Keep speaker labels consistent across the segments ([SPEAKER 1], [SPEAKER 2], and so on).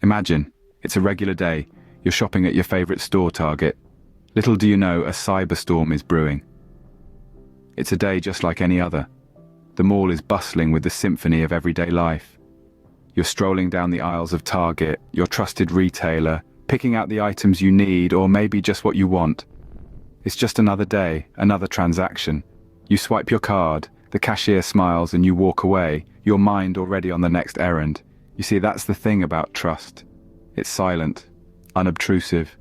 [SPEAKER 1] Imagine, it's a regular day, you're shopping at your favorite store, Target. Little do you know, a cyberstorm is brewing. It's a day just like any other. The mall is bustling with the symphony of everyday life. You're strolling down the aisles of Target, your trusted retailer, picking out the items you need or maybe just what you want. It's just another day, another transaction. You swipe your card, the cashier smiles and you walk away, your mind already on the next errand. You see, that's the thing about trust. It's silent, unobtrusive.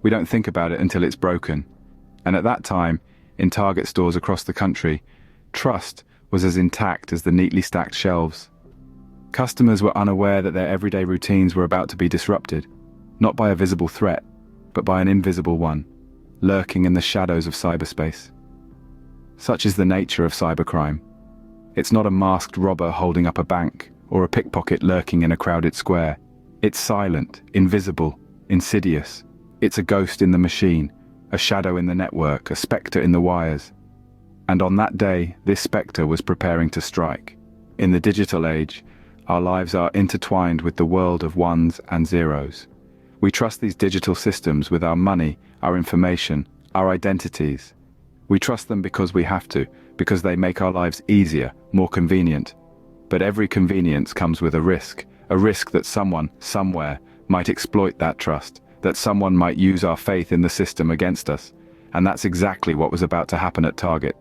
[SPEAKER 1] We don't think about it until it's broken. And at that time, in Target stores across the country, trust was as intact as the neatly stacked shelves. Customers were unaware that their everyday routines were about to be disrupted, not by a visible threat, but by an invisible one, lurking in the shadows of cyberspace. Such is the nature of cybercrime. It's not a masked robber holding up a bank, or a pickpocket lurking in a crowded square. It's silent, invisible, insidious. It's a ghost in the machine, a shadow in the network, a spectre in the wires. And on that day, this spectre was preparing to strike. In the digital age, our lives are intertwined with the world of ones and zeros. We trust these digital systems with our money, our information, our identities. We trust them because we have to, because they make our lives easier, more convenient. But every convenience comes with a risk that someone, somewhere, might exploit that trust, that someone might use our faith in the system against us. And that's exactly what was about to happen at Target.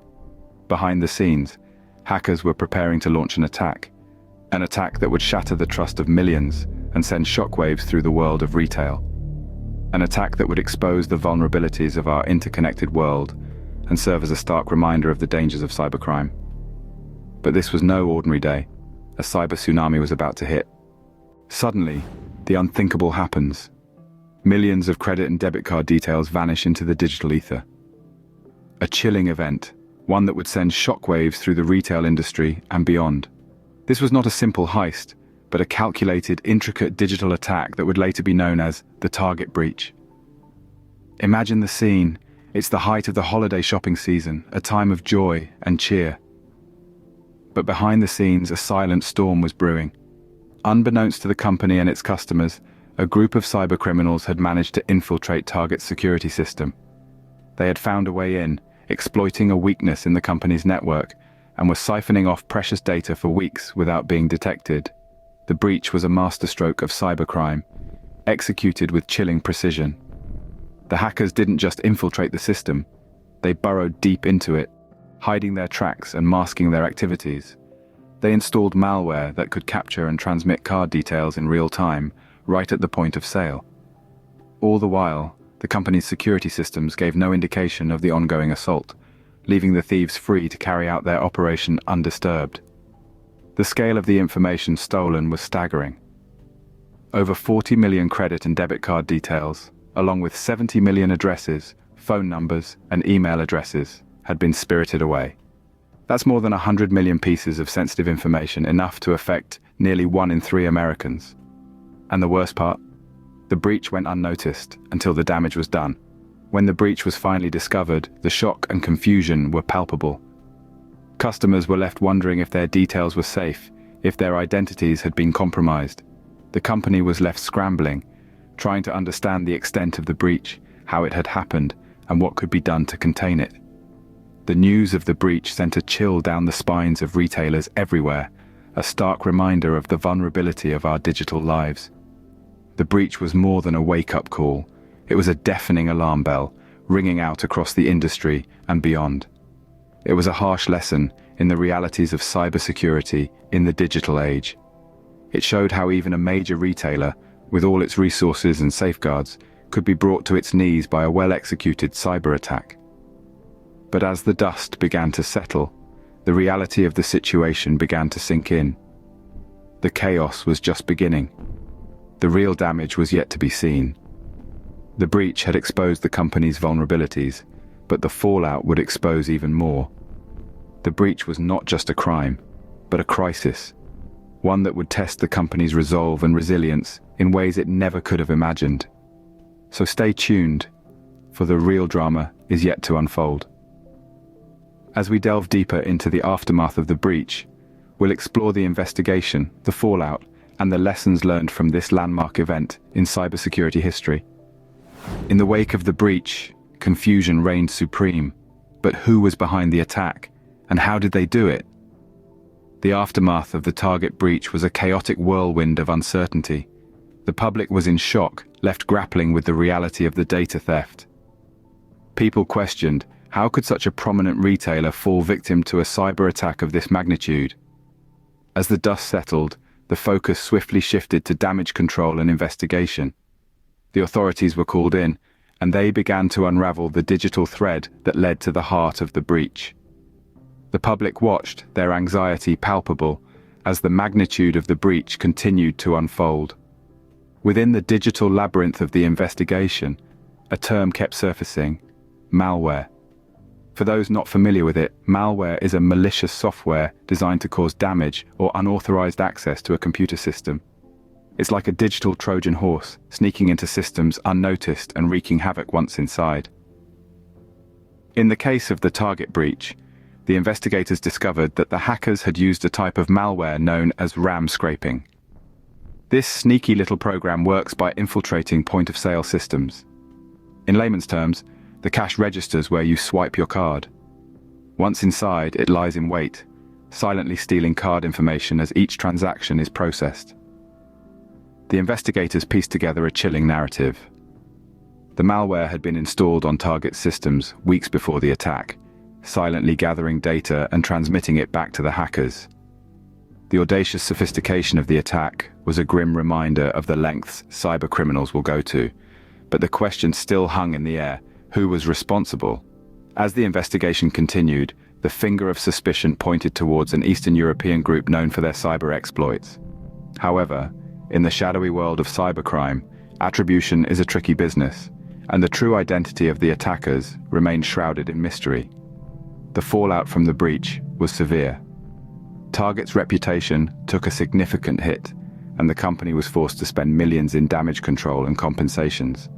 [SPEAKER 1] Behind the scenes, hackers were preparing to launch an attack that would shatter the trust of millions and send shockwaves through the world of retail. An attack that would expose the vulnerabilities of our interconnected world and serve as a stark reminder of the dangers of cybercrime. But this was no ordinary day. A cyber tsunami was about to hit. Suddenly, the unthinkable happens. Millions of credit and debit card details vanish into the digital ether. A chilling event, one that would send shockwaves through the retail industry and beyond. This was not a simple heist, but a calculated, intricate digital attack that would later be known as the Target breach. Imagine the scene. It's the height of the holiday shopping season, a time of joy and cheer. But behind the scenes, a silent storm was brewing. Unbeknownst to the company and its customers, a group of cybercriminals had managed to infiltrate Target's security system. They had found a way in, exploiting a weakness in the company's network, and were siphoning off precious data for weeks without being detected. The breach was a masterstroke of cybercrime, executed with chilling precision. The hackers didn't just infiltrate the system, they burrowed deep into it, hiding their tracks and masking their activities. They installed malware that could capture and transmit card details in real time, right at the point of sale. All the while, the company's security systems gave no indication of the ongoing assault, leaving the thieves free to carry out their operation undisturbed. The scale of the information stolen was staggering. Over 40 million credit and debit card details, along with 70 million addresses, phone numbers, and email addresses, had been spirited away. That's more than 100 million pieces of sensitive information, enough to affect nearly 1 in 3 Americans. And the worst part? The breach went unnoticed until the damage was done. When the breach was finally discovered, the shock and confusion were palpable. Customers were left wondering if their details were safe, if their identities had been compromised. The company was left scrambling, trying to understand the extent of the breach, how it had happened, and what could be done to contain it. The news of the breach sent a chill down the spines of retailers everywhere, a stark reminder of the vulnerability of our digital lives. The breach was more than a wake-up call. It was a deafening alarm bell, ringing out across the industry and beyond. It was a harsh lesson in the realities of cybersecurity in the digital age. It showed how even a major retailer, with all its resources and safeguards, could be brought to its knees by a well-executed cyber attack. But as the dust began to settle, the reality of the situation began to sink in. The chaos was just beginning. The real damage was yet to be seen. The breach had exposed the company's vulnerabilities, but the fallout would expose even more. The breach was not just a crime, but a crisis, one that would test the company's resolve and resilience in ways it never could have imagined. So stay tuned, for the real drama is yet to unfold. As we delve deeper into the aftermath of the breach, we'll explore the investigation, the fallout, and the lessons learned from this landmark event in cybersecurity history. In the wake of the breach, confusion reigned supreme. But who was behind the attack, and how did they do it? The aftermath of the Target breach was a chaotic whirlwind of uncertainty. The public was in shock, left grappling with the reality of the data theft. People questioned, how could such a prominent retailer fall victim to a cyber attack of this magnitude? As the dust settled, the focus swiftly shifted to damage control and investigation. The authorities were called in, and they began to unravel the digital thread that led to the heart of the breach. The public watched, their anxiety palpable, as the magnitude of the breach continued to unfold. Within the digital labyrinth of the investigation, a term kept surfacing: malware. For those not familiar with it, malware is a malicious software designed to cause damage or unauthorized access to a computer system. It's like a digital Trojan horse, sneaking into systems unnoticed and wreaking havoc once inside. In the case of the Target breach, the investigators discovered that the hackers had used a type of malware known as RAM scraping. This sneaky little program works by infiltrating point-of-sale systems. In layman's terms, the cash registers where you swipe your card. Once inside, it lies in wait, silently stealing card information as each transaction is processed. The investigators pieced together a chilling narrative. The malware had been installed on Target systems weeks before the attack, silently gathering data and transmitting it back to the hackers. The audacious sophistication of the attack was a grim reminder of the lengths cybercriminals will go to, but the question still hung in the air: who was responsible? As the investigation continued, the finger of suspicion pointed towards an Eastern European group known for their cyber exploits. However, in the shadowy world of cybercrime, attribution is a tricky business, and the true identity of the attackers remained shrouded in mystery. The fallout from the breach was severe. Target's reputation took a significant hit, and the company was forced to spend millions in damage control and compensations.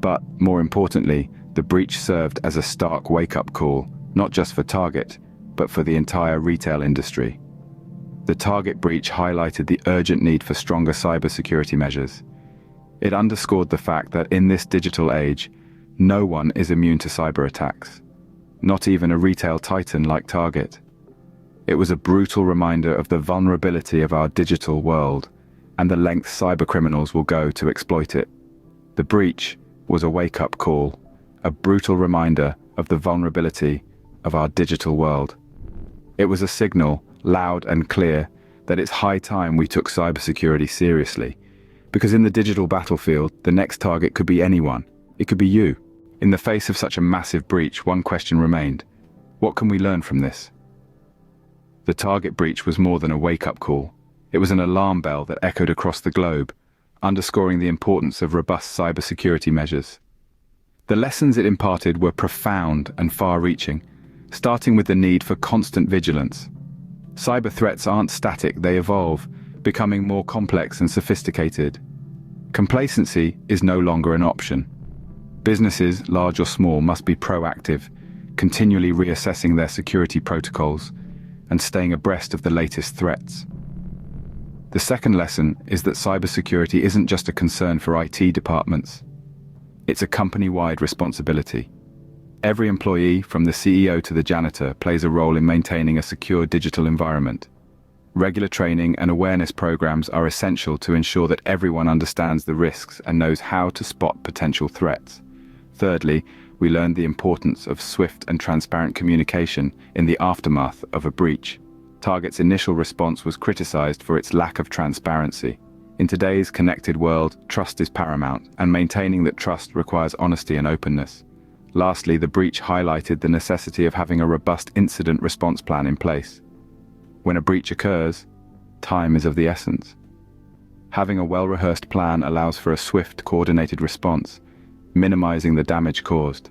[SPEAKER 1] But, more importantly, the breach served as a stark wake-up call, not just for Target, but for the entire retail industry. The Target breach highlighted the urgent need for stronger cybersecurity measures. It underscored the fact that in this digital age, no one is immune to cyber attacks, not even a retail titan like Target. It was a brutal reminder of the vulnerability of our digital world and the lengths cybercriminals will go to exploit it. The breach was a wake-up call, a brutal reminder of the vulnerability of our digital world. It was a signal, loud and clear, that it's high time we took cybersecurity seriously. Because in the digital battlefield, the next target could be anyone. It could be you. In the face of such a massive breach, one question remained: what can we learn from this? The Target breach was more than a wake-up call. It was an alarm bell that echoed across the globe, underscoring the importance of robust cybersecurity measures. The lessons it imparted were profound and far-reaching, starting with the need for constant vigilance. Cyber threats aren't static, they evolve, becoming more complex and sophisticated. Complacency is no longer an option. Businesses, large or small, must be proactive, continually reassessing their security protocols and staying abreast of the latest threats. The second lesson is that cybersecurity isn't just a concern for IT departments. It's a company-wide responsibility. Every employee, from the CEO to the janitor, plays a role in maintaining a secure digital environment. Regular training and awareness programs are essential to ensure that everyone understands the risks and knows how to spot potential threats. Thirdly, we learned the importance of swift and transparent communication in the aftermath of a breach. Target's initial response was criticized for its lack of transparency. In today's connected world, trust is paramount, and maintaining that trust requires honesty and openness. Lastly, the breach highlighted the necessity of having a robust incident response plan in place. When a breach occurs, time is of the essence. Having a well-rehearsed plan allows for a swift, coordinated response, minimizing the damage caused.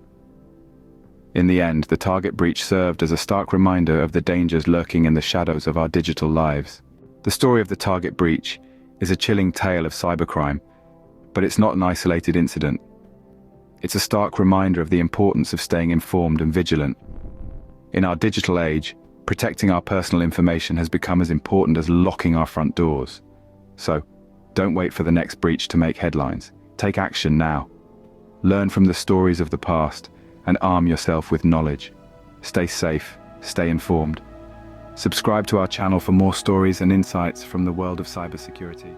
[SPEAKER 1] In the end, the Target breach served as a stark reminder of the dangers lurking in the shadows of our digital lives. The story of the Target breach is a chilling tale of cybercrime, but it's not an isolated incident. It's a stark reminder of the importance of staying informed and vigilant. In our digital age, protecting our personal information has become as important as locking our front doors. So, don't wait for the next breach to make headlines. Take action now. Learn from the stories of the past and arm yourself with knowledge. Stay safe, stay informed. Subscribe to our channel for more stories and insights from the world of cybersecurity.